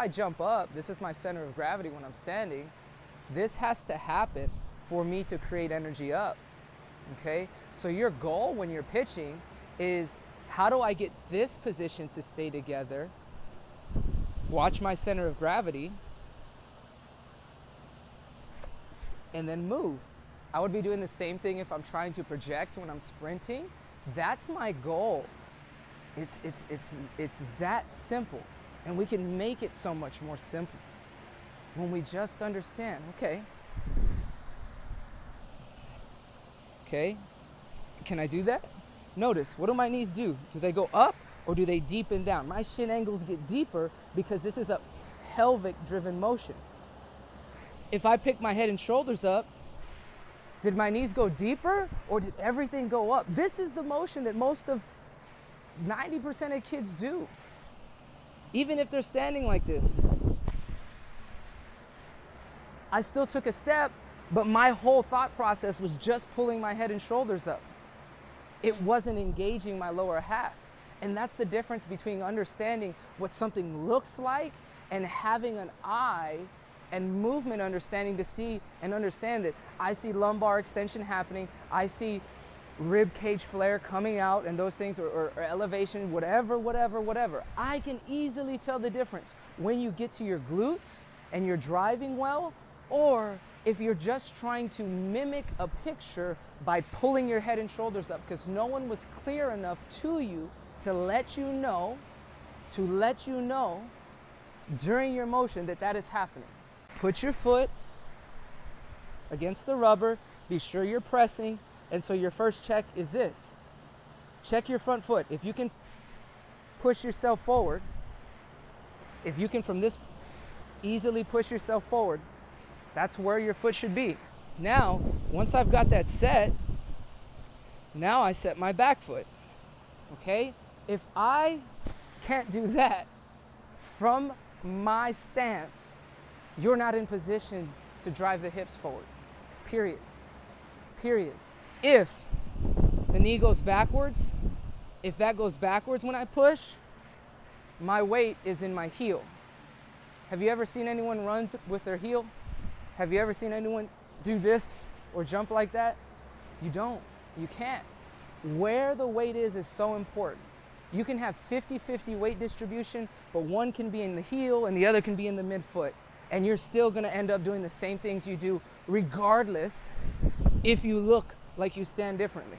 I jump up, this is my center of gravity when I'm standing. This has to happen for me to create energy up, okay? So your goal when you're pitching is, how do I get this position to stay together? Watch my center of gravity, and then move. I would be doing the same thing if I'm trying to project when I'm sprinting. That's my goal. It's that simple. And we can make it so much more simple when we just understand, okay, can I do that? Notice, what do my knees do? Do they go up or do they deepen down? My shin angles get deeper because this is a pelvic driven motion. If I pick my head and shoulders up, did my knees go deeper or did everything go up? This is the motion that most of 90% of kids do, even if they're standing like this. I still took a step, but my whole thought process was just pulling my head and shoulders up. It wasn't engaging my lower half. And that's the difference between understanding what something looks like and having an eye and movement understanding to see and understand it. I see lumbar extension happening. I see rib cage flare coming out and those things, or elevation, whatever. I can easily tell the difference when you get to your glutes and you're driving well, or if you're just trying to mimic a picture by pulling your head and shoulders up, because no one was clear enough to you to let you know during your motion that that is happening. Put your foot against the rubber, be sure you're pressing, and so your first check is this. Check your front foot. If you can push yourself forward, if you can from this easily push yourself forward, that's where your foot should be. Now, once I've got that set, now I set my back foot, okay? If I can't do that from my stance, you're not in position to drive the hips forward, period. If the knee goes backwards, if that goes backwards when I push, my weight is in my heel. Have you ever seen anyone run with their heel? Have you ever seen anyone do this or jump like that? You don't. You can't. Where the weight is so important. You can have 50-50 weight distribution, but one can be in the heel and the other can be in the midfoot. And you're still gonna end up doing the same things you do regardless if you look like you stand differently.